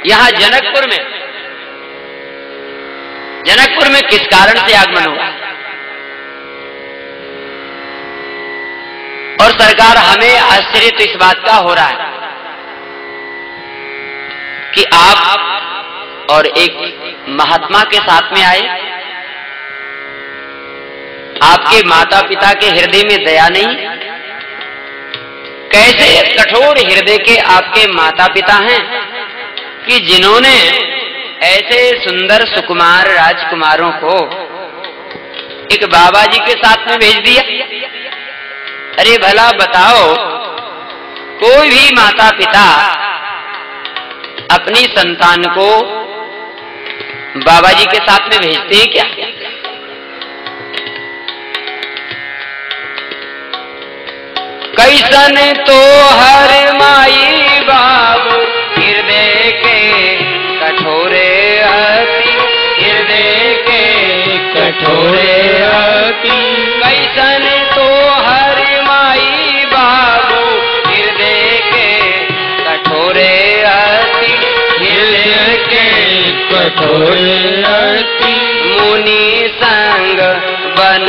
यहां जनकपुर में किस कारण से आगमन हुआ? और सरकार हमें आश्चर्य तो इस बात का हो रहा है कि आप और एक महात्मा के साथ में आए, आपके माता पिता के हृदय में दया नहीं? कैसे कठोर हृदय के आपके माता पिता हैं कि जिन्होंने ऐसे सुंदर सुकुमार राजकुमारों को एक बाबा जी के साथ में भेज दिया? अरे भला बताओ, कोई भी माता पिता अपनी संतान को बाबा जी के साथ में भेजते हैं क्या? कैसन तो हर माई बाबू हृदय के कठोरे अति, हृदय के कठोरे अति। कैसन तो हर माई बाबू हृदय के कठोरे अति, हृदय के कठोरे अति। मुनि संग वन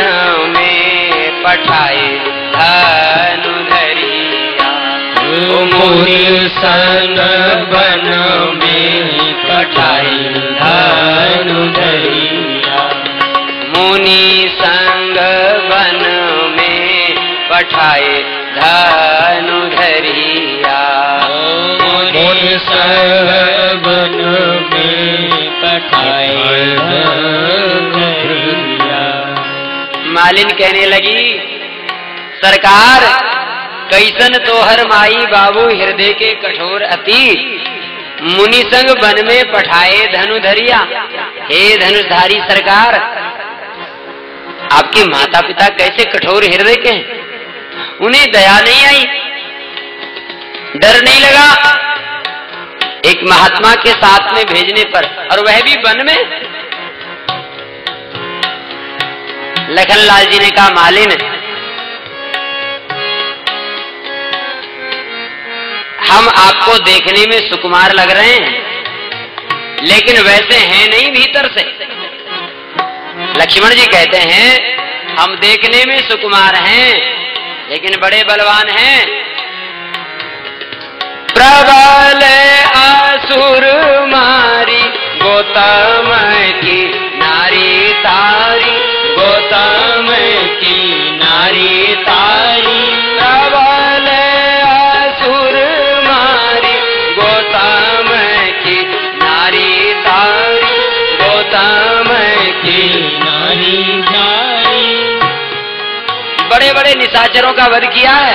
में पठाए धनु धरिया, मुनि संग वन में पठाए धनु धरिया। मुनि संग वन में पठाए धनु धरिया, मुनि संग वन में पठाए धनु धरिया। मालिन कहने लगी, सरकार कैसन तोहर माई बाबू हृदय के कठोर अति, मुनि संग वन में पठाए धनुधरिया। हे धनुषधारी सरकार, आपके माता पिता कैसे कठोर हृदय के हैं? उन्हें दया नहीं आई, डर नहीं लगा एक महात्मा के साथ में भेजने पर, और वह भी वन में? लखनलाल जी ने कहा, मालिन हम आपको देखने में सुकुमार लग रहे हैं, लेकिन वैसे हैं नहीं भीतर से। लक्ष्मण जी कहते हैं, हम देखने में सुकुमार हैं लेकिन बड़े बलवान हैं। प्रबल असुर मारी गौतम की नारी तारी, गौतम की नारी तारी। प्रबल असुर मारी गौतम की नारी तारी, गौतम की नारी तारी। बड़े बड़े निशाचरों का वध किया है,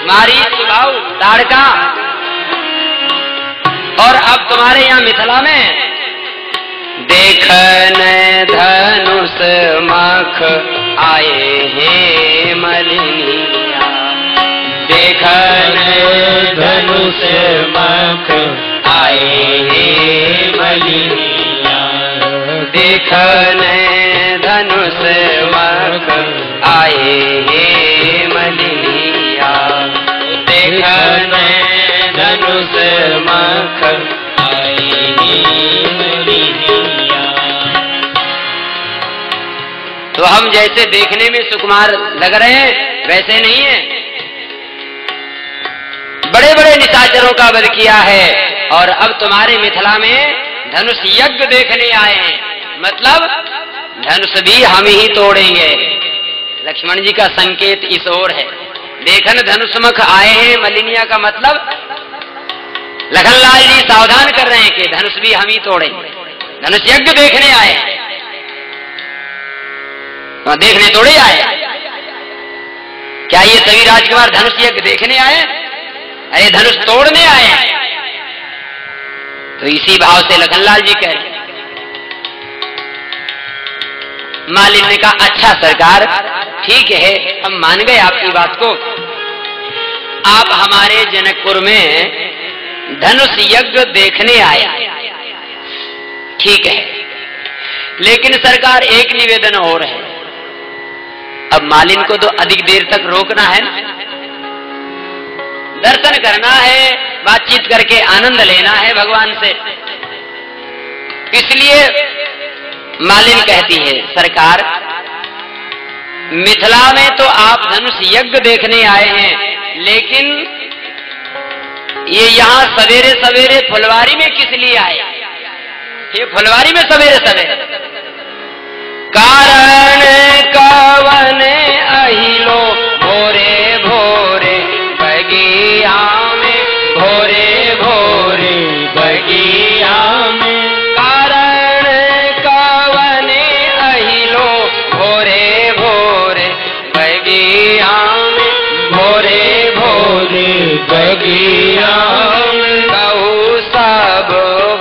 मारी सुबाऊ ताड़का। और अब तुम्हारे यहाँ मिथिला में देखन धनुष मख आए हैं मलिनिया, देखन धनुष मख आए हैं मलिनिया, देखन धनुष मख आए हैं मलिनिया, देखन धनुष मख आए हैं मलिनिया। तो हम जैसे देखने में सुकुमार लग रहे हैं वैसे नहीं है। बड़े बड़े निशाचरों का वध किया है और अब तुम्हारे मिथिला में धनुष यज्ञ देखने आए हैं, मतलब धनुष भी हम ही तोड़ेंगे। लक्ष्मण जी का संकेत इस ओर है। देखन धनुषमुख आए हैं मलिनिया का मतलब लखनलाल जी सावधान कर रहे हैं कि धनुष भी हम ही तोड़ेंगे। धनुष यज्ञ देखने आए हैं, तो देखने थोड़े आए। क्या ये सभी राजकुमार धनुष यज्ञ देखने आए? अरे धनुष तोड़ने आए हैं। तो इसी भाव से लखनलाल जी कह रहे। मालिन ने कहा, अच्छा सरकार ठीक है, हम मान गए आपकी बात को। आप हमारे जनकपुर में धनुष यज्ञ देखने आए, ठीक है, लेकिन सरकार एक निवेदन और है। अब मालिन को तो अधिक देर तक रोकना है ना, दर्शन करना है, बातचीत करके आनंद लेना है भगवान से। इसलिए मालिन कहती है, सरकार मिथिला में तो आप धनुष यज्ञ देखने आए हैं, लेकिन ये यहाँ सवेरे सवेरे फुलवारी में किस लिए आए? ये फुलवारी में सवेरे सवेरे कारण कवन अहिलो भोरे भोरे बगिया में, भोरे भोरे बगिया में, कारण कवन अहिलो भोरे भोरे बगिया में, भोरे भोरे बगिया में, कहू सब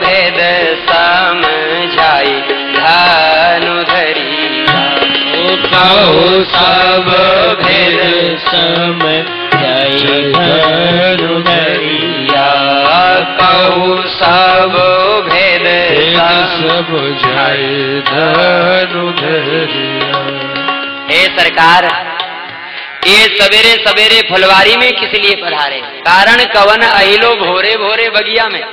भेद समझाई धनुधरिया, कहू सब भेद समझाई धनुधरिया, कहू सब भेद समझाई धनुधरिया। हे सरकार, ये सवेरे सवेरे फुलवारी में किस लिए पधारे? कारण कवन अहिलो भोरे भोरे बगिया में,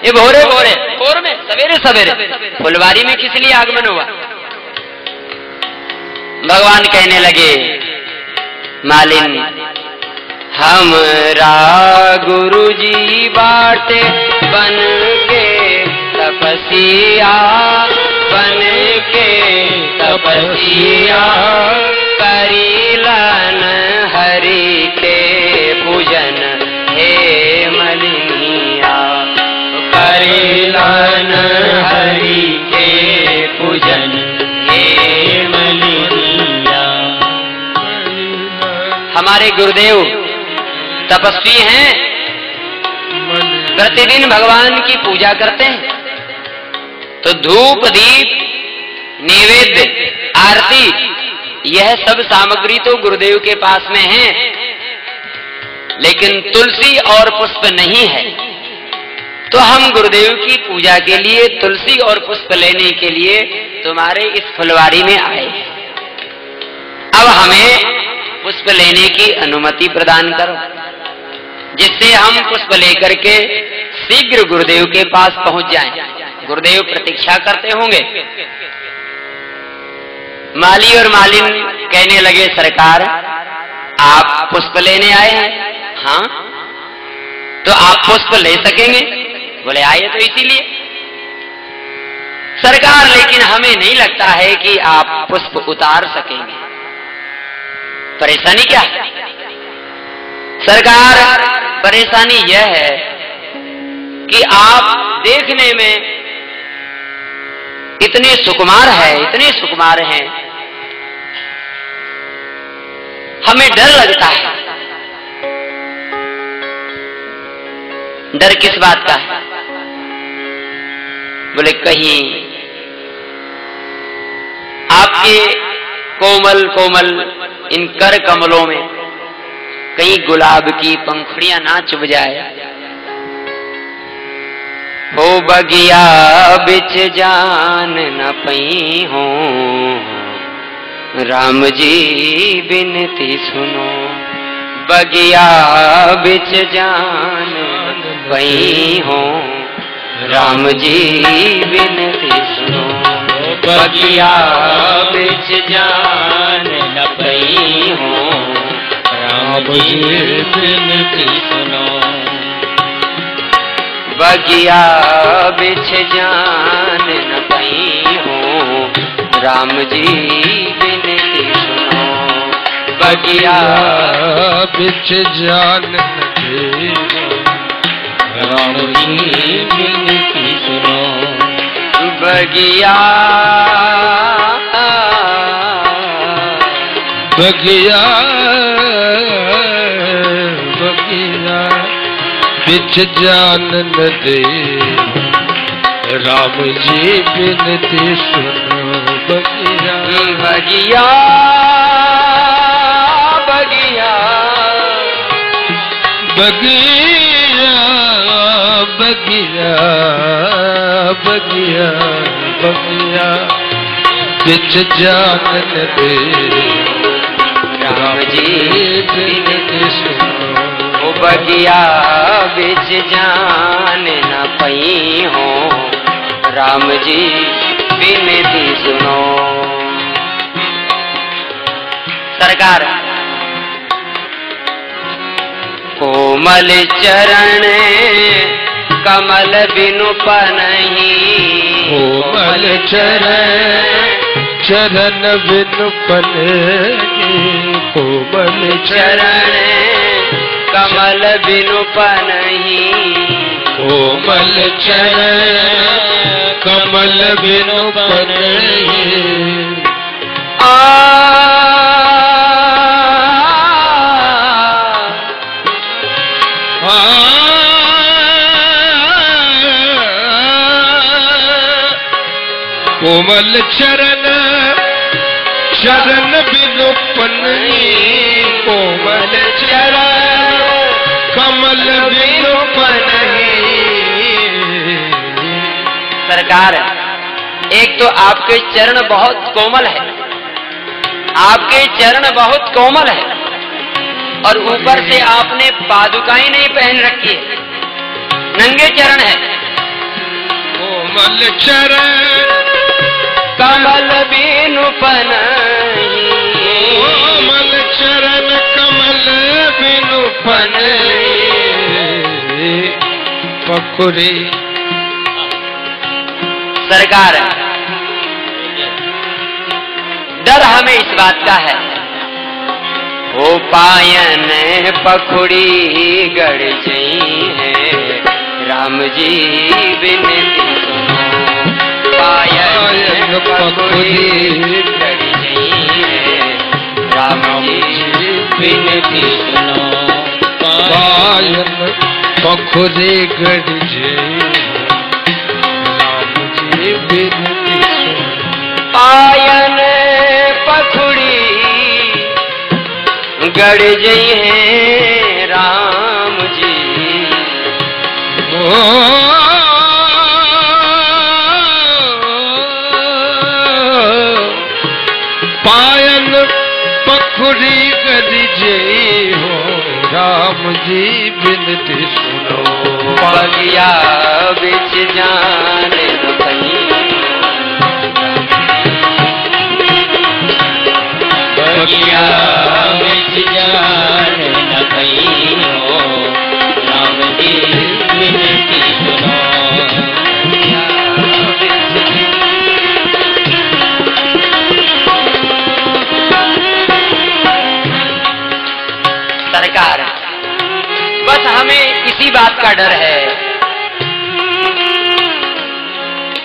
ये भोरे भोरे भोर में सवेरे सवेरे फुलवारी में किस लिए आगमन हुआ? भगवान कहने लगे, मालिन हमरा गुरुजी बाटे बन के तपसिया, बन के तपसिया, करीलन हरि के पूजन हे मलिनिया, करीलन हरि के पूजन हे मलिनिया। हमारे गुरुदेव तपस्वी हैं, प्रतिदिन भगवान की पूजा करते हैं, तो धूप दीप नैवेद्य आरती यह सब सामग्री तो गुरुदेव के पास में है, लेकिन तुलसी और पुष्प नहीं है। तो हम गुरुदेव की पूजा के लिए तुलसी और पुष्प लेने के लिए तुम्हारे इस फुलवारी में आए। अब हमें पुष्प लेने की अनुमति प्रदान करो, जिससे हम पुष्प लेकर के शीघ्र गुरुदेव के पास पहुंच जाएं। गुरुदेव प्रतीक्षा करते होंगे। माली और मालिन कहने लगे, सरकार आप पुष्प लेने आए हैं? हाँ, तो आप पुष्प ले सकेंगे? बोले आए तो इसीलिए। सरकार लेकिन हमें नहीं लगता है कि आप पुष्प उतार सकेंगे। परेशानी क्या है? सरकार परेशानी यह है कि आप देखने में इतने सुकुमार है, इतने सुकुमार हैं, हमें डर लगता है। डर किस बात का है? बोले कहीं आपके कोमल कोमल इन कर कमलों में कहीं गुलाब की पंखुड़ियां ना चुभ जाए। हो बगिया बिच जान न पई हो, राम जी बिनती सुनो। बगिया बिच जान न पई हो, राम जी बिनती सुनो। बगिया बिच जान न पई हो, राम जी बिनती सुनो। बगिया बिछ जान न पई हो, राम जी बिनती सुनो। बगिया बिछ जान न पई हो, राम जी बिनती सुनो। बगिया बगिया बगिया बिच जान न दे, राम जी बिनती सुनो। बगिया बगिया बगिया बगिया बगिया बगिया बगिया बिच जान न दे, राम जी बिनती सुनो। बगिया बिच जान न पई हो, राम जी विनती सुनो। सरकार कोमल चरण कमल बिनु पनहि, कोमल चरण बिनु पनहि, कोमल चरण कमल बिनु पनहि, कोमल चरण कमल बिनु पनहि। कोमल चरण बिनु पनहि, कोमल चरण कमल बिनु पनहि। सरकार एक तो आपके चरण बहुत कोमल है, आपके चरण बहुत कोमल है, और ऊपर से आपने पादुकाएं नहीं पहन रखी है, नंगे चरण है। कोमल चरण कमल बिनु पनहि, कोमल चरण कमल बिनु पनहि। पखुरी सरकार डर हमें इस बात का है, ओ पायन पखुड़ी गड़ गई है, राम जी विनती सुनो। पायन पखुड़ी गड़ गई है, राम जी विनती सुनो। पायन पखुड़ी गड़ गई, राम जी विनती सुनो। पायन पखुड़ी गड़ गई है, राम जी। पायन पखुड़ी गड़ गई हो, राम जी विनती सुनो। बगिया बिच जान न पई, बगिया बिच जान न पई हो, राम जी विनती सुनो। सरकार बस हमें इसी बात का डर है,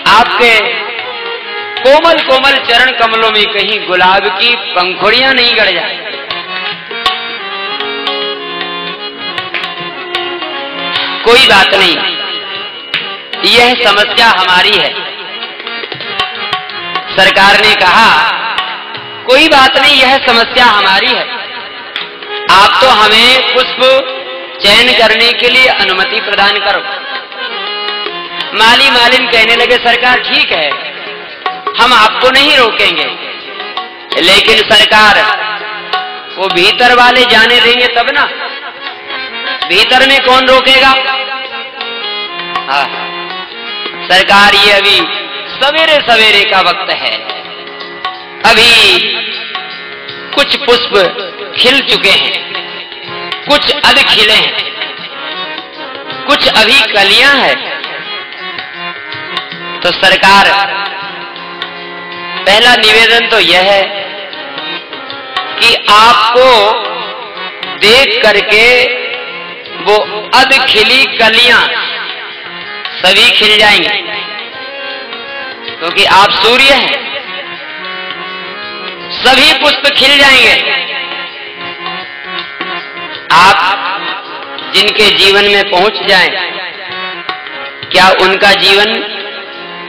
आपके कोमल कोमल चरण कमलों में कहीं गुलाब की पंखुड़ियां नहीं गड़ जाए। कोई बात नहीं, यह समस्या हमारी है। सरकार ने कहा कोई बात नहीं, यह समस्या हमारी है, आप तो हमें पुष्प चयन करने के लिए अनुमति प्रदान करो। माली मालिन कहने लगे सरकार ठीक है, हम आपको नहीं रोकेंगे, लेकिन सरकार वो भीतर वाले जाने देंगे तब ना, भीतर में कौन रोकेगा। हाँ सरकार ये अभी सवेरे सवेरे का वक्त है, अभी कुछ पुष्प खिल चुके हैं, कुछ अध खिले हैं, कुछ अभी कलियां हैं। तो सरकार पहला निवेदन तो यह है कि आपको देख करके वो अध खिली कलियां सभी खिल जाएंगी, क्योंकि आप सूर्य हैं, सभी पुष्प खिल जाएंगे। आप जिनके जीवन में पहुंच जाएं, क्या उनका जीवन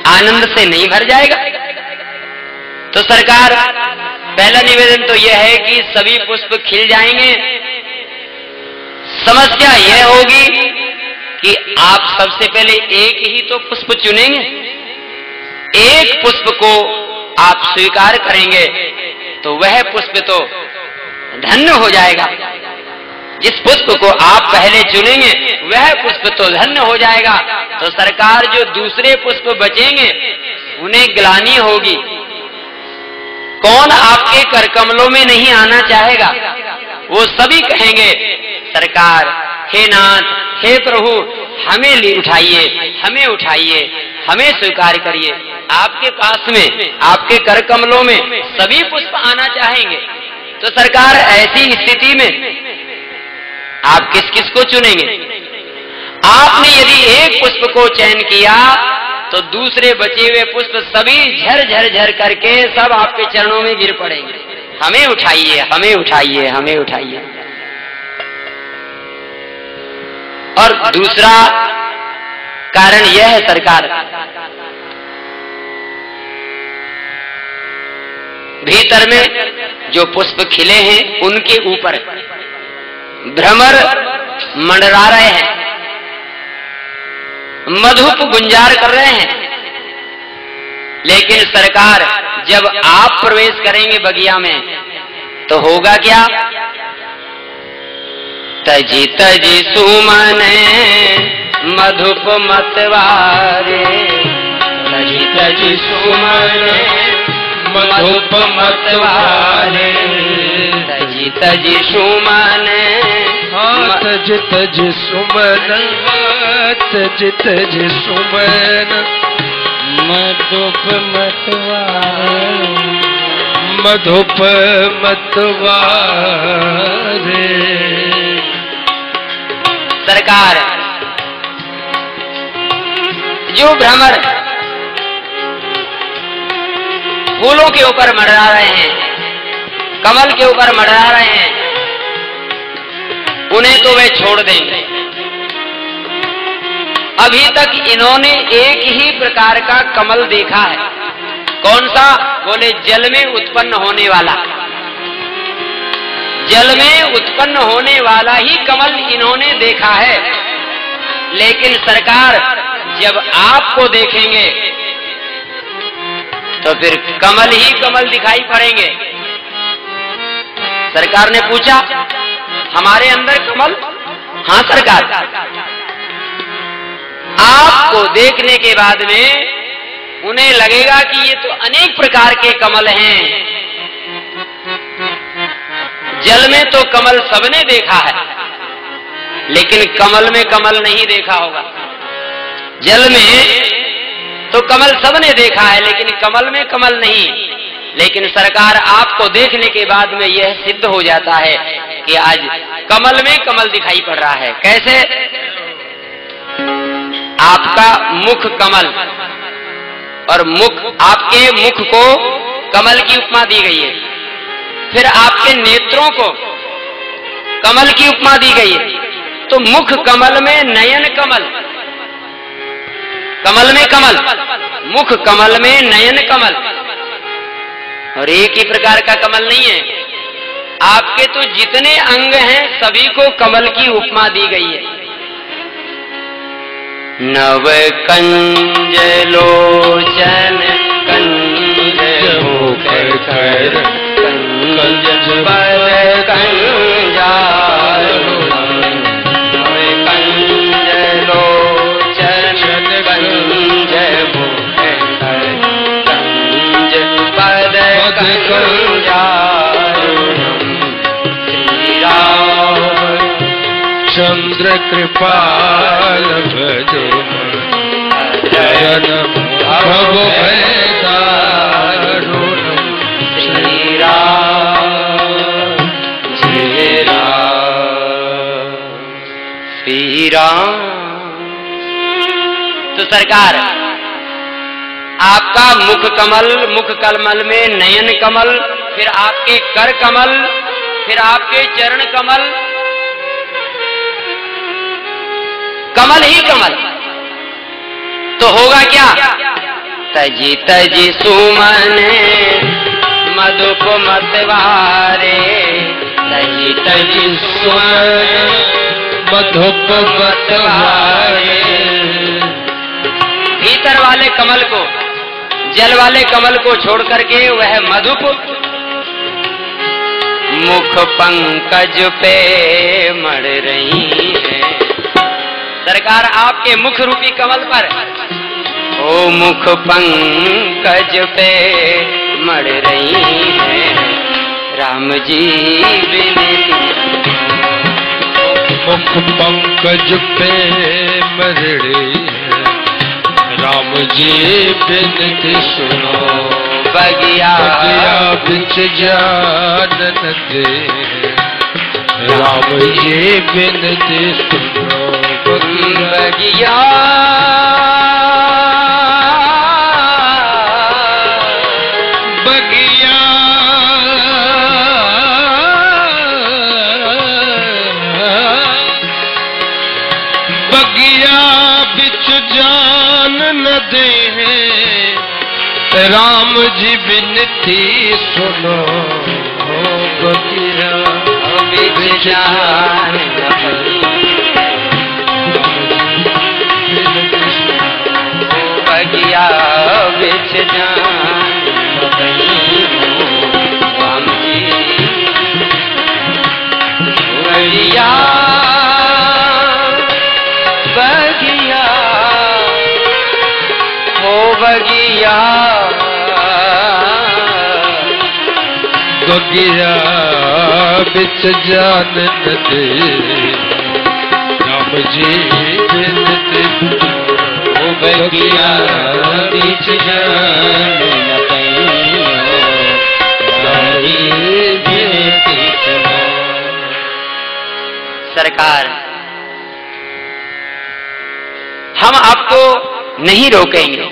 आनंद से नहीं भर जाएगा। तो सरकार पहला निवेदन तो यह है कि सभी पुष्प खिल जाएंगे। समस्या यह होगी कि आप सबसे पहले एक ही तो पुष्प चुनेंगे, एक पुष्प को आप स्वीकार करेंगे तो वह पुष्प तो धन्य हो जाएगा। जिस पुष्प को आप पहले चुनेंगे वह पुष्प तो धन्य हो जाएगा। तो सरकार जो दूसरे पुष्प बचेंगे उन्हें ग्लानि होगी। कौन आपके कर कमलों में नहीं आना चाहेगा? वो सभी कहेंगे सरकार, हे नाथ, हे प्रभु, हमें ले उठाइए, हमें उठाइए, हमें स्वीकार करिए। आपके पास में, आपके कर कमलों में सभी पुष्प आना चाहेंगे। तो सरकार, ऐसी स्थिति में आप किस किस को चुनेंगे? आपने यदि एक पुष्प को चयन किया तो दूसरे बचे हुए पुष्प सभी झर झर झर करके सब आपके चरणों में गिर पड़ेंगे। हमें उठाइए, हमें उठाइए, हमें उठाइए। और दूसरा कारण यह है सरकार, भीतर में जो पुष्प खिले हैं उनके ऊपर भ्रमर मंडरा रहे हैं, मधुप गुंजार कर रहे हैं। लेकिन सरकार, जब आप प्रवेश करेंगे बगिया में तो होगा क्या? तजी तजी सुमन मधुप मतवारे, तजी तजी सुमन मधुप मतवारे, तजी तजी सुमन, तज तज सुमन, तज तज सुमन मधुप मतवारे, मधुप मतवारे। सरकार, जो भ्रमर फूलों के ऊपर मंडरा रहे हैं, कमल के ऊपर मंडरा रहे हैं, उन्हें तो वे छोड़ देंगे। अभी तक इन्होंने एक ही प्रकार का कमल देखा है। कौन सा? बोले जल में उत्पन्न होने वाला। जल में उत्पन्न होने वाला ही कमल इन्होंने देखा है। लेकिन सरकार, जब आपको देखेंगे तो फिर कमल ही कमल दिखाई पड़ेंगे। सरकार ने पूछा, हमारे अंदर कमल? हाँ सरकार। आपको देखने के बाद में उन्हें लगेगा कि ये तो अनेक प्रकार के कमल हैं। जल में तो कमल सबने देखा है, लेकिन कमल में कमल नहीं देखा होगा। जल में तो कमल सबने देखा है, लेकिन कमल में कमल नहीं। लेकिन सरकार, आपको देखने के बाद में यह सिद्ध हो जाता है कि आज कमल में कमल दिखाई पड़ रहा है। कैसे? आपका मुख कमल, और मुख, आपके मुख को कमल की उपमा दी गई है। फिर आपके नेत्रों को कमल की उपमा दी गई है। तो मुख कमल में नयन कमल, कमल में कमल, मुख कमल में नयन कमल, और एक ही प्रकार का कमल नहीं है। आपके तो जितने अंग हैं सभी को कमल की उपमा दी गई है। नव कंज लोचन कंज मुख कर, कंज पर कंजारो, नव कंज लोचन कंज मुख कर, कंज पर कंजारो। श्री राम चंद्र कृपाल भजो प्रभु श्री राम, जय राम, श्री राम। तो सरकार, आपका मुख कमल, मुख कमल में नयन कमल, फिर आपके कर कमल, फिर आपके चरण कमल, कमल ही कमल। तो होगा क्या? तजी तजी सुमन मधुप मतवारे, तजी तजी सुमन मधुप मतवारे। भीतर वाले कमल को, जल वाले कमल को छोड़ करके वह मधुप मुख पंकज पे मर रही है। सरकार आपके मुख रूपी कमल पर, ओ मुख पंकज पे मर रही है राम जी बिनती। मुख पंकज पे मर रही है राम जी बिनती सुनो। बगिया बिच जानन दे राम जी बिनती सुनो। बगिया बगिया बगिया बिच जान न दे राम जी बिनती सुनो। बगिया बिच जान न बगिया बिच जान राम जी। बगिया बगिया हो बगिया बगिया बिच जान न दे राम जी बिनती हो बगिया बिच जान न राम जी बिनती सुनो। सरकार हम आपको नहीं रोकेंगे,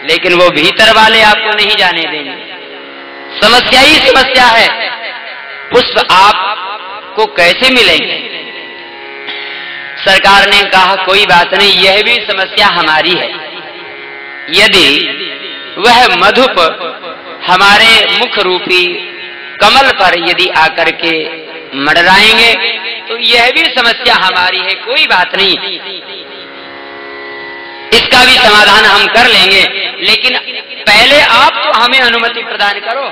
लेकिन वो भीतर वाले आपको नहीं जाने देंगे। समस्या ही समस्या है, पुष्प आपको कैसे मिलेंगे? सरकार ने कहा कोई बात नहीं, यह भी समस्या हमारी है। यदि वह मधुप हमारे मुख रूपी कमल पर यदि आकर के मंडराएंगे तो यह भी समस्या हमारी है, कोई बात नहीं, इसका भी समाधान हम कर लेंगे, लेकिन पहले आप तो हमें अनुमति प्रदान करो।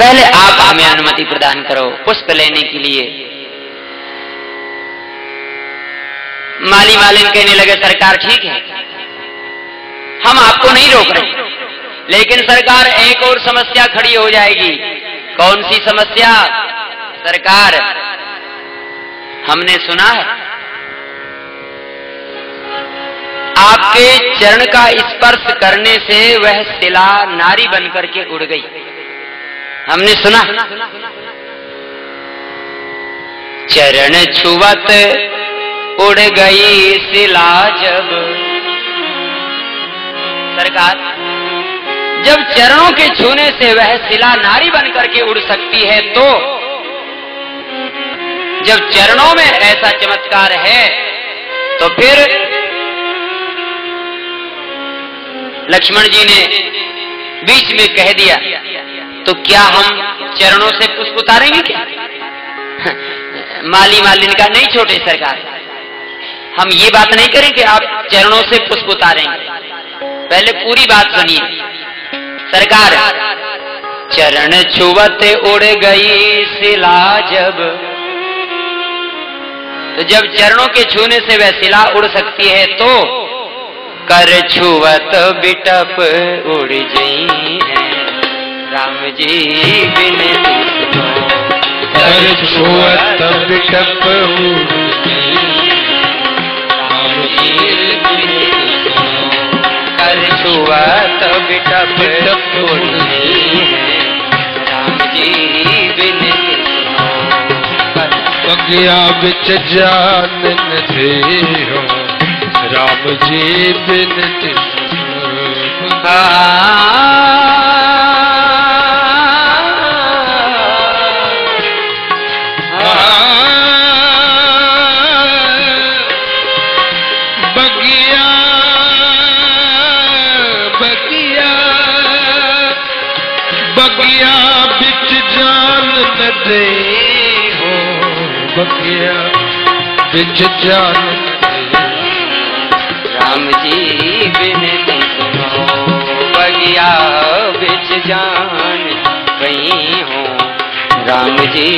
पहले आप हमें अनुमति प्रदान करो पुष्प लेने के लिए। माली मालिन कहने लगे सरकार ठीक है, हम आपको नहीं रोक रहे, लेकिन सरकार एक और समस्या खड़ी हो जाएगी। कौन सी समस्या? सरकार हमने सुना है आपके चरण का स्पर्श करने से वह शिला नारी बनकर के उड़ गई। हमने सुना चरण छुवत उड़ गई शिला जब। सरकार जब चरणों के छूने से वह शिला नारी बनकर के उड़ सकती है, तो जब चरणों में ऐसा चमत्कार है तो फिर लक्ष्मण जी ने बीच में कह दिया तो क्या हम चरणों से पुष्प उतारेंगे क्या? माली मालिन का नहीं छोटे सरकार, हम ये बात नहीं करें कि आप चरणों से पुष्प उतारेंगे। पहले पूरी बात सुनिए। सरकार चरण छुवत उड़ गई शिला जब, तो जब चरणों के छूने से वह शिला उड़ सकती है तो कर छुवत बिटप उड़ गई है राम जी बिनती सुनो। कर छुवत बिटप उड़ गई राम जी बिनती सुनो। कर छुवत बिटप उड़ गई है राम जी बिनती सुनो। बगिया बिच जानन दे हो राम जी बिनती सुनो। बगिया बगिया बगिया बिच जानन दे हो बगिया बिच जानन राम जी बिनती सुनो। बगिया बिच जान जी।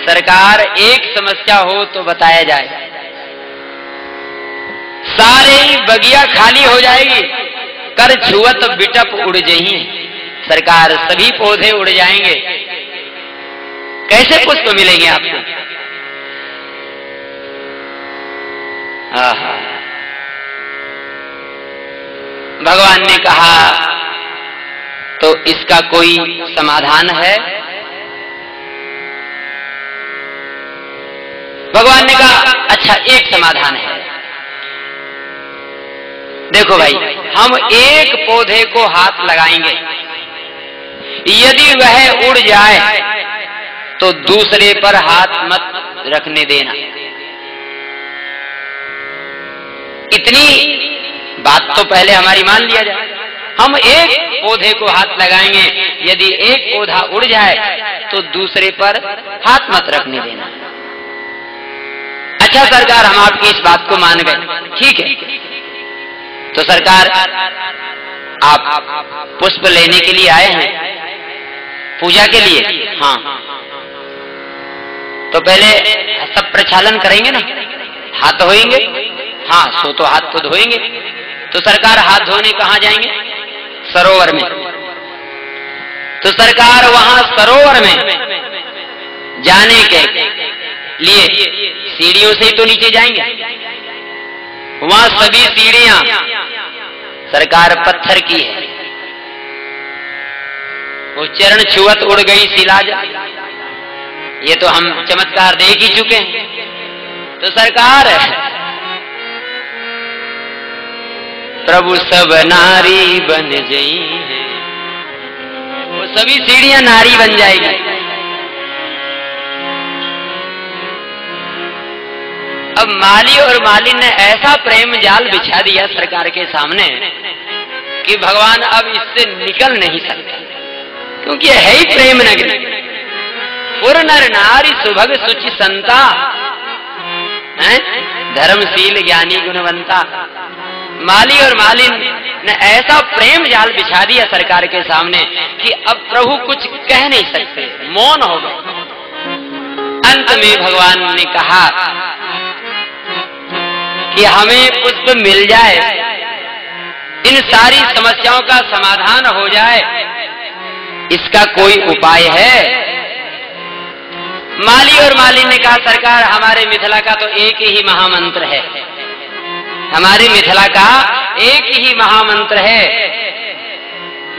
सरकार एक समस्या हो तो बताया जाए, सारे ही बगिया खाली हो जाएगी, कर छुअत बिटप उड़ जही। सरकार सभी पौधे उड़ जाएंगे, कैसे पुष्प मिलेंगे आपको? आहा। भगवान ने कहा तो इसका कोई समाधान है? भगवान ने कहा अच्छा एक समाधान है। देखो भाई, हम एक पौधे को हाथ लगाएंगे, यदि वह उड़ जाए तो दूसरे पर हाथ मत रखने देना। इतनी बात तो पहले हमारी मान लिया जाए। हम एक पौधे को हाथ लगाएंगे, यदि एक पौधा उड़ जाए तो दूसरे पर हाथ मत रखने देना। अच्छा सरकार, हम आपकी इस बात को मान गए, ठीक है। तो सरकार, आप पुष्प लेने के लिए आए हैं पूजा के लिए? हाँ। तो पहले सब प्रक्षालन करेंगे ना, हाथ धोएंगे? हाँ, सो तो हाथ तो धोएंगे। तो सरकार हाथ धोने कहाँ जाएंगे? सरोवर में। तो सरकार वहां सरोवर में जाने के लिए सीढ़ियों से ही तो नीचे जाएंगे। वहां सभी सीढ़ियां सरकार पत्थर की है, वो चरण छुअत उड़ गई शिलाज। ये तो हम चमत्कार देख ही चुके हैं। तो सरकार, प्रभु सब नारी बन गई है, वो सभी सीढ़ियां नारी बन जाएगी। अब माली और मालिन ने ऐसा प्रेम जाल बिछा दिया सरकार के सामने कि भगवान अब इससे निकल नहीं सकते, क्योंकि यह है ही प्रेम नगरी। पुर नर नारी सुभग सुचि संता, धर्मशील ज्ञानी गुणवंता। माली और मालिन ने ऐसा प्रेम जाल बिछा दिया सरकार के सामने कि अब प्रभु कुछ कह नहीं सकते, मौन हो गए। अंत में भगवान ने कहा कि हमें पुष्प मिल जाए, इन सारी समस्याओं का समाधान हो जाए, इसका कोई उपाय है? माली और मालिन ने कहा सरकार, हमारे मिथिला का तो एक ही महामंत्र है, हमारे मिथिला का एक ही महामंत्र है।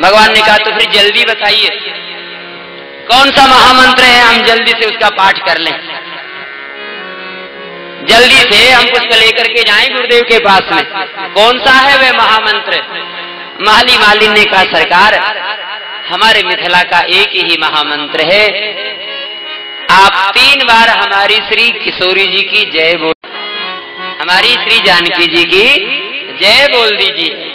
भगवान ने कहा तो फिर जल्दी बताइए कौन सा महामंत्र है, हम जल्दी से उसका पाठ कर लें, जल्दी से हम पुष्प लेकर के जाएं गुरुदेव के पास में। कौन सा है वह महामंत्र? माली मालिन ने कहा सरकार, हमारे मिथिला का एक ही महामंत्र है, आप 3 बार हमारी श्री किशोरी जी की जय बोल, हमारी श्री जानकी जी की जय बोल दीजिए।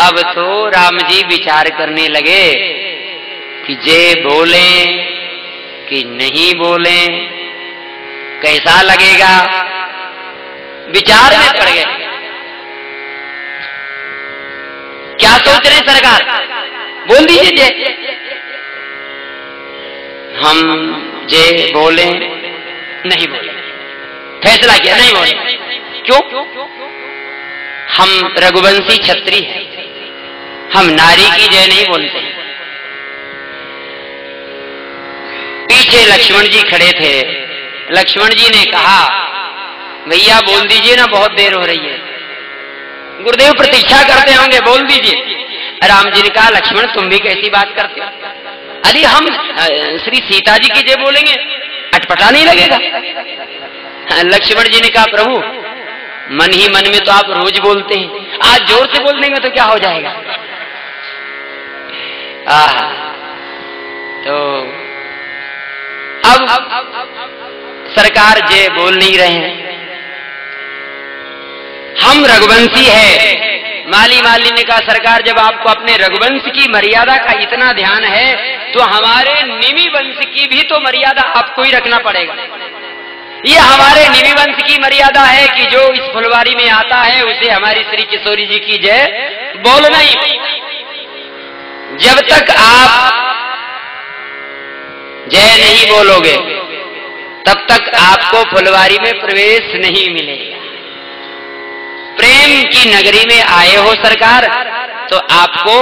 अब तो राम जी विचार करने लगे कि जय बोले कि नहीं बोले, कैसा लगेगा। विचार में पड़ गए। क्या सोच रहे सरकार? बोल दीजिए जय। हम जय बोले नहीं बोले, फैसला किया नहीं बोले। क्यों? हम रघुवंशी क्षत्रिय हैं, हम नारी की जय नहीं बोलते। पीछे लक्ष्मण जी खड़े थे। लक्ष्मण जी ने कहा भैया बोल दीजिए ना, बहुत देर हो रही है, गुरुदेव प्रतीक्षा करते होंगे, बोल दीजिए। राम जी ने कहा लक्ष्मण तुम भी कैसी बात करते हो, अरे हम श्री सीता जी की जय बोलेंगे, अटपटा नहीं लगेगा। लक्ष्मण जी ने कहा प्रभु मन ही मन में तो आप रोज बोलते हैं, आज जोर से बोल देंगे तो क्या हो जाएगा। तो अब सरकार जय बोल नहीं रहे हैं। हम रघुवंशी है। माली मालिन ने कहा सरकार जब आपको अपने रघुवंश की मर्यादा का इतना ध्यान है तो हमारे निमि वंश की भी तो मर्यादा आपको ही रखना पड़ेगा। ये हमारे निमि वंश की मर्यादा है कि जो इस फुलवारी में आता है उसे हमारी श्री किशोरी जी की जय बोलना ही। जब तक आप जय नहीं बोलोगे तब तक आपको फुलवारी में प्रवेश नहीं मिलेगा। प्रेम की नगरी में आए हो सरकार, तो आपको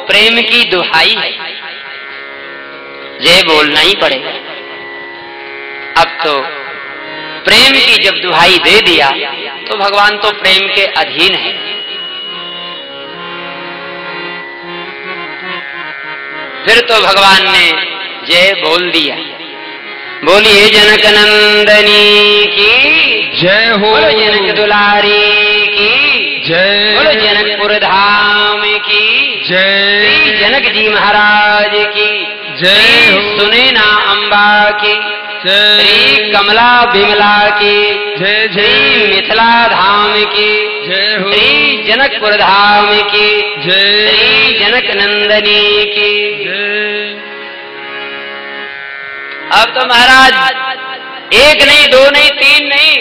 प्रेम की दुहाई है, जय बोलना ही पड़ेगा। अब तो प्रेम की जब दुहाई दे दिया तो भगवान तो प्रेम के अधीन है। फिर तो भगवान ने जय बोल दिया। बोलिए जनक नंदनी की जय हो, बोलो जनक दुलारी की जय, बोलो जनकपुर धाम की जय, श्री जनक जी महाराज की जय हो, सुने ना अम्बा की जय, श्री कमला बिमला की जय श्री जय, मिथिला धाम की जय हो, श्री जनकपुर धाम की जय, श्री जनक नंदनी की। जय। अब तो महाराज एक नहीं, दो नहीं, तीन नहीं,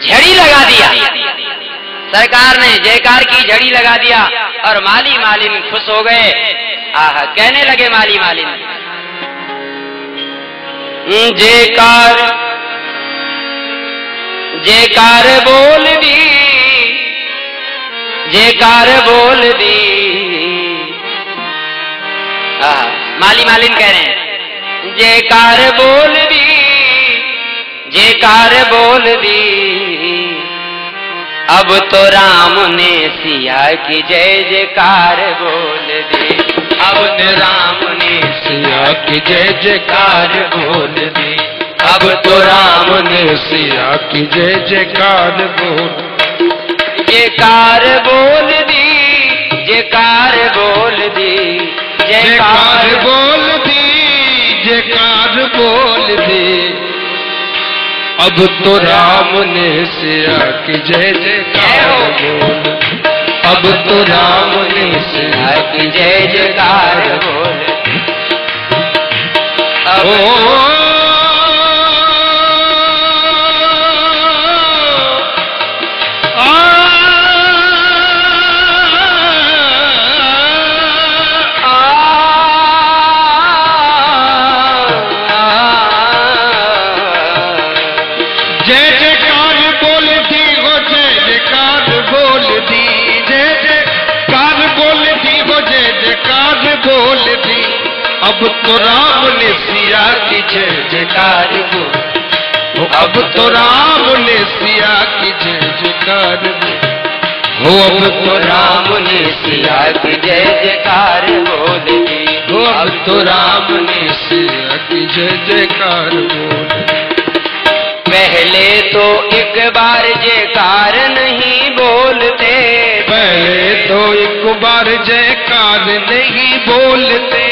झड़ी लगा दिया। सरकार ने जयकार की झड़ी लगा दिया और माली मालिन खुश हो गए। आह, कहने लगे माली मालिन, जयकार जयकार बोल दी, जयकार बोल दी। आह, माली मालिन कह रहे हैं जयकार बोल दी, जयकार बोल दी। अब तो राम ने सिया की जय जयकार बोल दी। अब तो राम ने सिया की जय जयकार बोल दी। अब तो राम ने सिया की जय जयकार बोल, जयकार बोल दी, जयकार बोल दी, जयकार बोल दी, जयकार बोल दी। अब तो राम ने सिया की जय जयकार बोल, अब तो राम ने सिया की जय जयकार बोल। अब अब तो राम ने सिया की जय जयकार बोल, अब तो राम ने सिया की जय जयकार बोल, हो अब तो राम ने सिया की जय जयकार बोल दी। हो अब तो राम ने सिया की जय जयकार बोल। पहले तो एक बार जयकार नहीं बोलते, पहले तो एक बार जयकार नहीं बोलते,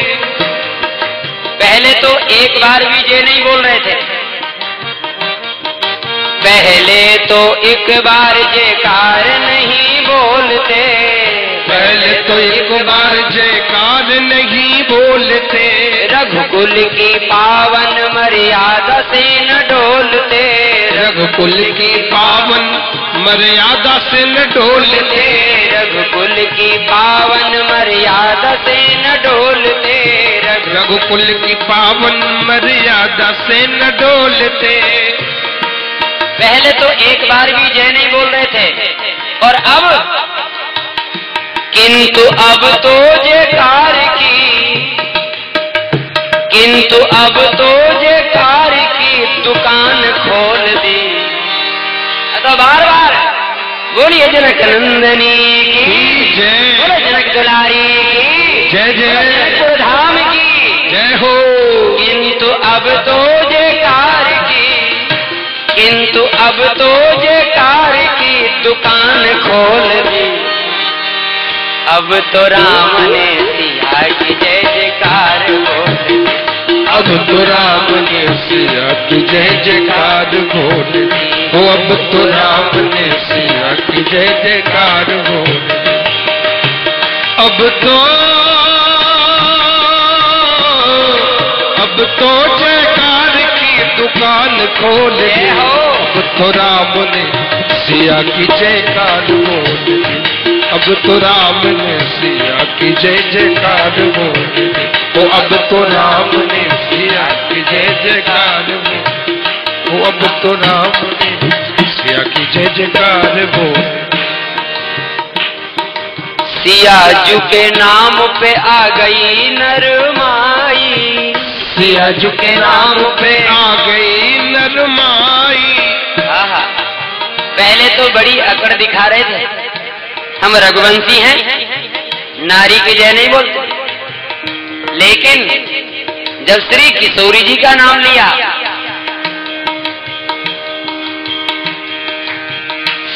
पहले तो एक बार भी जय नहीं बोल रहे थे। पहले तो एक बार जयकार नहीं बोलते, पहले तो एक बार जयकार नहीं बोलते। रघुकुल की पावन मर्यादा से न डोलते, रघुकुल की पावन मर्यादा से न डोलते, रघुकुल की पावन मर्यादा से न डोलते, रघुकुल की पावन मर्यादा से न डोलते। पहले तो एक बार भी जय नहीं बोल रहे थे, और अब किंतु अब तो जयकार की, किंतु अब तो जयकार की दुकान खोल दी। तो बार बार बोलिए जनक नंदनी की जय, बोलो जनक दुलारी की जय जय, जनकपुर धाम की जय हो। किंतु अब तो जयकार की, किंतु अब तो जयकार की दुकान खोल दी। अब तो राम ने सिया की जय जयकार बोल दी। अब तो राम ने सिया की जय जयकार बोल दी। हो अब तो राम ने सिया की जय जयकार बोल दी। अब तो जयकार की दुकान खोल दी। अब तो राम ने सिया की जयकार बोल दी। अब तो राम ने सिया की जय जयकार बोले, ओ अब तो राम ने सिया की जय जयकार बोले, ओ अब तो राम ने सिया की जय जयकार बोले। सिया जू के नाम पे आ गई नरमाई, सिया जू के नाम पे आ गई नरमाई। पहले तो बड़ी अकड़ दिखा रहे थे, हम रघुवंशी हैं, नारी की जय नहीं बोलते, लेकिन जब श्री किशोरी जी का नाम लिया,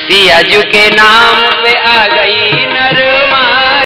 सिया जू के नाम पे आ गई नरमाई,